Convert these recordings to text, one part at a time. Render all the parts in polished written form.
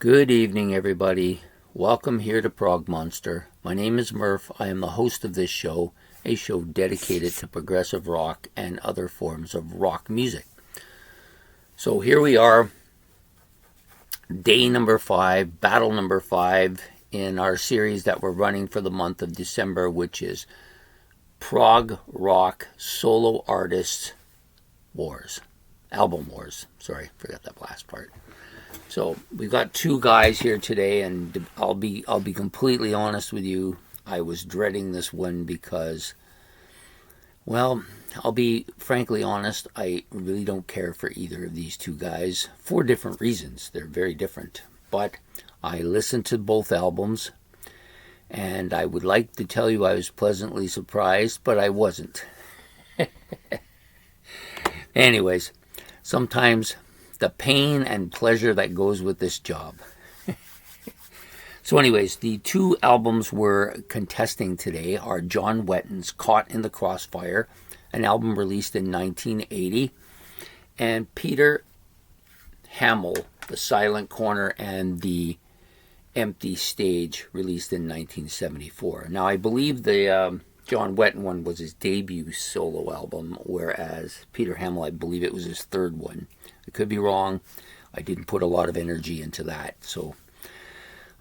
Good evening, everybody. Welcome here to Prog Monster. My name is Murph. I am the host of this show, a show dedicated to progressive rock and other forms of rock music. So here we are, day number 5, battle number 5 in our series that we're running for the month of December, which is Prog Rock Solo Artists Wars. Album Wars. Sorry, forgot that last part. So we've got two guys here today, and I'll be completely honest with you. I was dreading this one because, well, I'll be frankly honest. I really don't care for either of these two guys for different reasons. They're very different. But I listened to both albums, and I would like to tell you I was pleasantly surprised, but I wasn't. Anyways, sometimes the pain and pleasure that goes with this job. So anyways, the two albums we're contesting today are John Wetton's Caught in the Crossfire, an album released in 1980, and Peter Hamel, The Silent Corner and The Empty Stage, released in 1974. Now, I believe the John Wetton one was his debut solo album, whereas Peter Hamel, I believe it was his third one. I could be wrong. I didn't put a lot of energy into that, so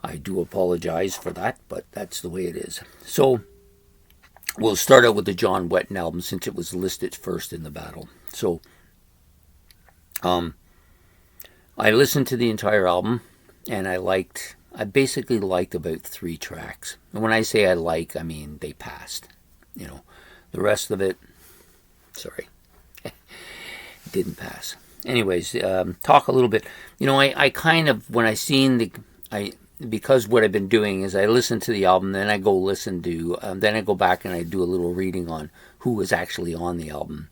I do apologize for that, but that's the way it is. So we'll start out with the John Wetton album since it was listed first in the battle. So I listened to the entire album, and I basically liked about 3 tracks. And when I say I mean they passed. The rest of it, sorry, didn't pass. Anyways, talk a little bit. I kind of, when I seen because what I've been doing is I listen to the album, then I go listen to, then I go back and I do a little reading on who was actually on the album,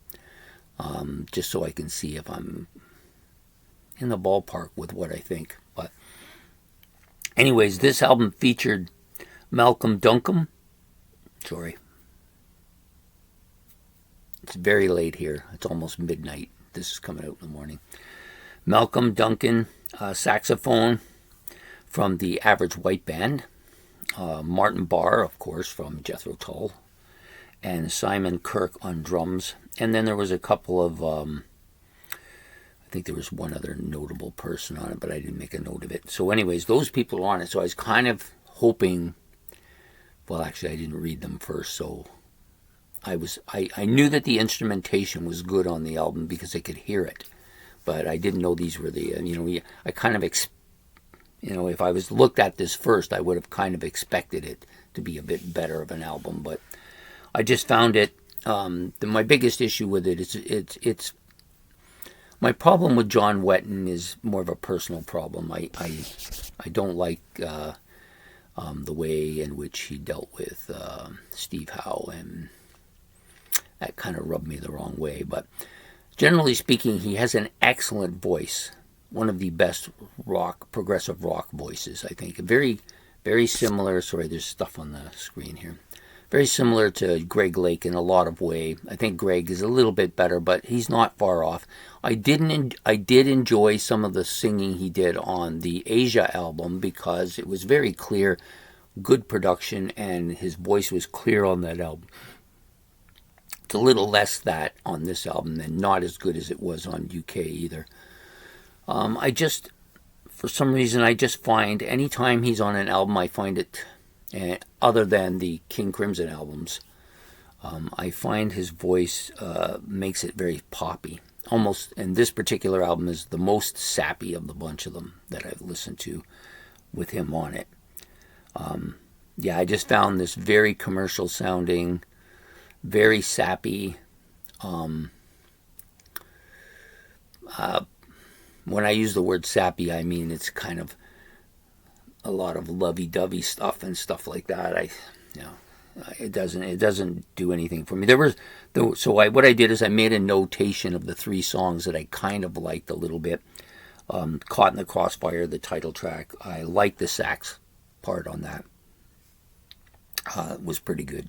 just so I can see if I'm in the ballpark with what I think. But anyways, this album featured Malcolm Duncan. Sorry. It's very late here. It's almost midnight. This is coming out in the morning. Malcolm Duncan, saxophone from the Average White Band. Martin Barr, of course, from Jethro Tull. And Simon Kirke on drums. And then there was a couple of, I think there was one other notable person on it, but I didn't make a note of it. So anyways, those people are on it. So I was kind of hoping, well, actually I didn't read them first, so I knew that the instrumentation was good on the album because I could hear it, but I didn't know these were the, I kind of, if I was looked at this first, I would have kind of expected it to be a bit better of an album, but I just found it, my biggest issue with it is it's my problem with John Wetton is more of a personal problem. I don't like the way in which he dealt with Steve Howe, and that kind of rubbed me the wrong way. But generally speaking, he has an excellent voice. One of the best progressive rock voices, I think. Very, very similar. Sorry, there's stuff on the screen here. Very similar to Greg Lake in a lot of way. I think Greg is a little bit better, but he's not far off. I did enjoy some of the singing he did on the Asia album because it was very clear, good production, and his voice was clear on that album. It's a little less that on this album, and not as good as it was on UK either. For some reason, I just find anytime he's on an album, I find it, other than the King Crimson albums, I find his voice makes it very poppy. Almost, and this particular album is the most sappy of the bunch of them that I've listened to with him on it. I just found this very commercial sounding, very sappy. When I use the word sappy, I mean it's kind of a lot of lovey-dovey stuff and stuff like that. It doesn't do anything for me. What I did is I made a notation of the 3 songs that I kind of liked a little bit. Caught in the Crossfire, the title track. I liked the sax part on that. It was pretty good.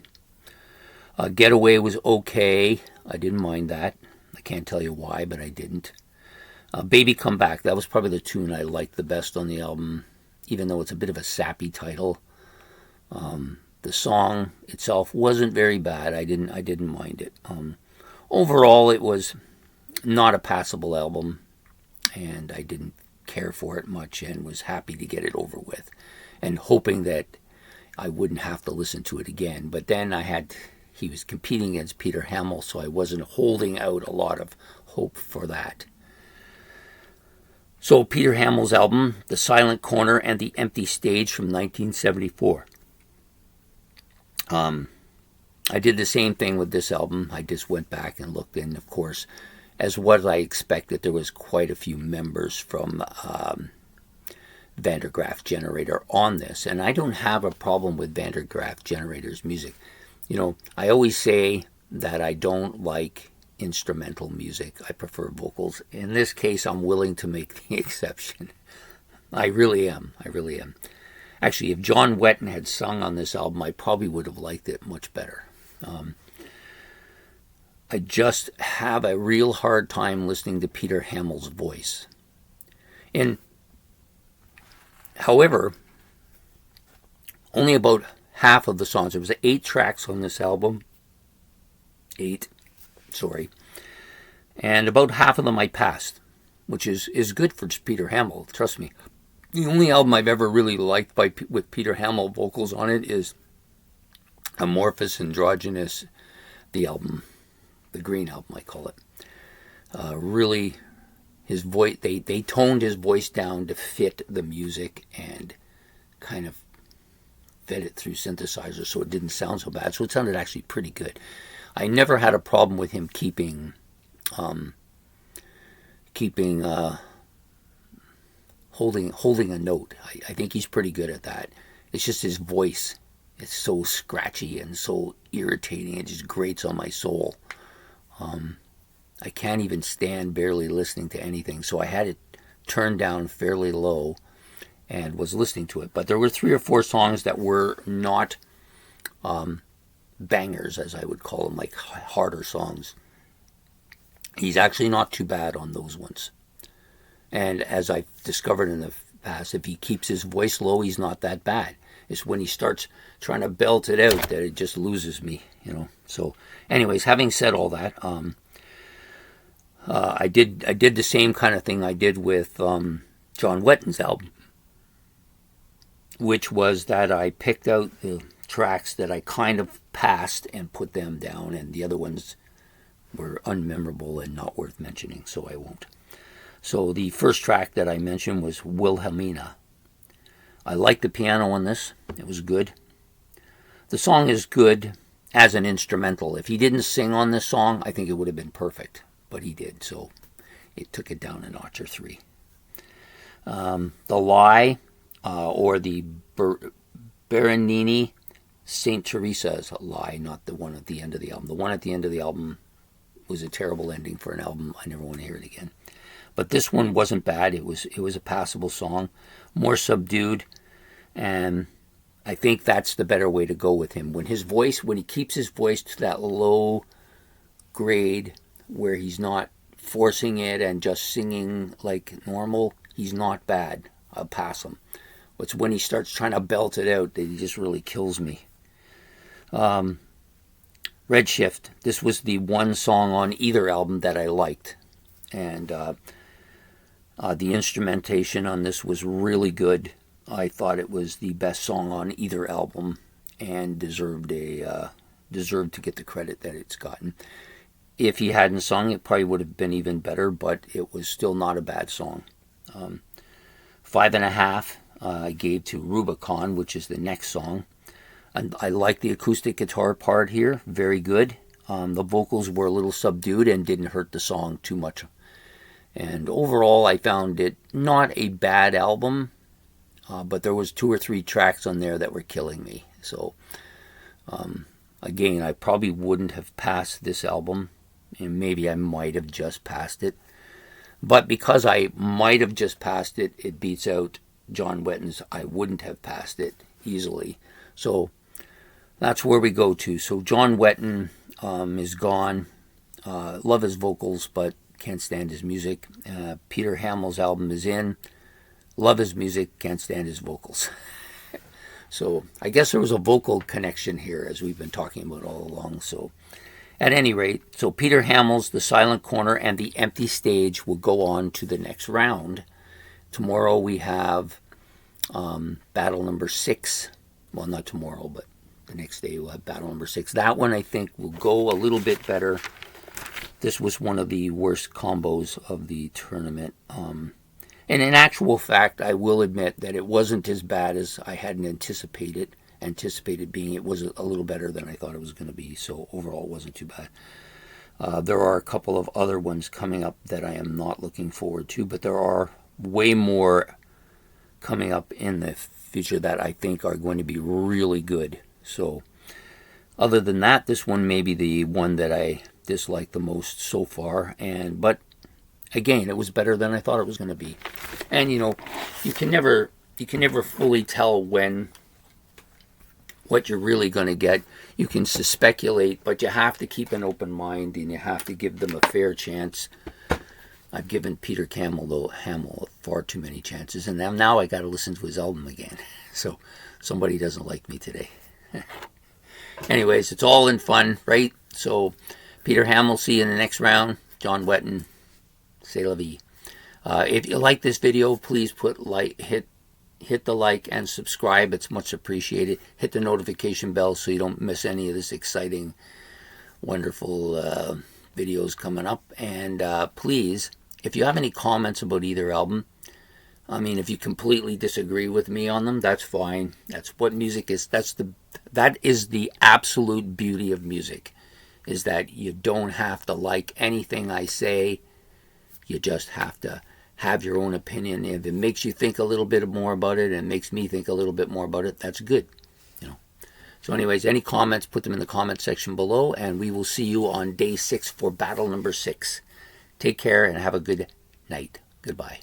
Getaway was okay. I didn't mind that. I can't tell you why, but I didn't. Baby Come Back, that was probably the tune I liked the best on the album, even though it's a bit of a sappy title. The song itself wasn't very bad. I didn't mind it. Overall, it was not a passable album, and I didn't care for it much and was happy to get it over with and hoping that I wouldn't have to listen to it again. But then he was competing against Peter Hamel, so I wasn't holding out a lot of hope for that. So Peter Hamel's album, The Silent Corner and the Empty Stage from 1974. I did the same thing with this album. I just went back and looked in, of course, as what I expected. There was quite a few members from Vandergraaf Generator on this, and I don't have a problem with Vandergraaf Generator's music. You know, I always say that I don't like instrumental music. I prefer vocals. In this case, I'm willing to make the exception. I really am. Actually, if John Wetton had sung on this album, I probably would have liked it much better. I just have a real hard time listening to Peter Hamel's voice. And, however, only about half of the songs, there was 8 tracks on this album. 8, sorry. And about half of them I passed, which is good for Peter Hamel, trust me. The only album I've ever really liked with Peter Hamel vocals on it is Amorphous Androgynous, the album, the Green album I call it. Really, his voice, they toned his voice down to fit the music and kind of fed it through synthesizers so it didn't sound so bad. So it sounded actually pretty good. I never had a problem with him keeping holding a note. I think he's pretty good at that. It's just his voice. It's so scratchy and so irritating. It just grates on my soul. I can't even stand barely listening to anything. So I had it turned down fairly low and was listening to it. But there were 3 or 4 songs that were not bangers, as I would call them, like harder songs. He's actually not too bad on those ones. And as I've discovered in the past, if he keeps his voice low, he's not that bad. It's when he starts trying to belt it out that it just loses me, you know. So, anyways, having said all that, I did the same kind of thing I did with John Wetton's album, which was that I picked out the tracks that I kind of passed and put them down, and the other ones were unmemorable and not worth mentioning, so I won't. So the first track that I mentioned was Wilhelmina. I liked the piano on this. It was good. The song is good as an instrumental. If he didn't sing on this song, I think it would have been perfect. But he did, so it took it down a notch or 3. The Lie, or the Bernini St. Teresa's Lie, not the one at the end of the album. The one at the end of the album was a terrible ending for an album. I never want to hear it again. But this one wasn't bad. It was a passable song, more subdued, and I think that's the better way to go with him. When he keeps his voice to that low grade where he's not forcing it and just singing like normal, he's not bad. I'll pass him. It's when he starts trying to belt it out that he just really kills me. Redshift. This was the one song on either album that I liked, and the instrumentation on this was really good. I thought it was the best song on either album and deserved to get the credit that it's gotten. If he hadn't sung, it probably would have been even better, but it was still not a bad song. 5.5 I gave to Rubicon, which is the next song. And I like the acoustic guitar part here, very good. The vocals were a little subdued and didn't hurt the song too much. And overall, I found it not a bad album, but there was 2 or 3 tracks on there that were killing me. So, again, I probably wouldn't have passed this album, and maybe I might have just passed it. But because I might have just passed it, it beats out John Wetton's I wouldn't have passed it easily. So that's where we go to. So John Wetton is gone. Love his vocals, but can't stand his music. Peter Hamill's album is in. Love his music, can't stand his vocals. So I guess there was a vocal connection here, as we've been talking about all along. So at any rate, so Peter Hamill's The Silent Corner and The Empty Stage will go on to the next round. Tomorrow we have battle number 6. Well, not tomorrow, but the next day we'll have battle number 6. That one I think will go a little bit better. This was one of the worst combos of the tournament. And in actual fact, I will admit that it wasn't as bad as I hadn't anticipated. Being it was a little better than I thought it was going to be. So overall, it wasn't too bad. There are a couple of other ones coming up that I am not looking forward to, but there are way more coming up in the future that I think are going to be really good. So other than that, this one may be the one that I dislike the most so far. But again, it was better than I thought it was going to be. And you can never fully tell what you're really going to get. You can speculate, but you have to keep an open mind and you have to give them a fair chance. I've given Peter Hamill far too many chances, and now I got to listen to his album again. So somebody doesn't like me today. Anyways, it's all in fun, right? So Peter Hamill, see you in the next round. John Wetton, c'est la vie. If you like this video, please hit the like and subscribe. It's much appreciated. Hit the notification bell so you don't miss any of this exciting, wonderful videos coming up. And please, if you have any comments about either album, I mean, if you completely disagree with me on them, that's fine. That's what music is. That is the absolute beauty of music, is that you don't have to like anything I say. You just have to have your own opinion. If it makes you think a little bit more about it and makes me think a little bit more about it, that's good. So anyways, any comments, put them in the comment section below, and we will see you on day 6 for battle number 6. Take care and have a good night. Goodbye.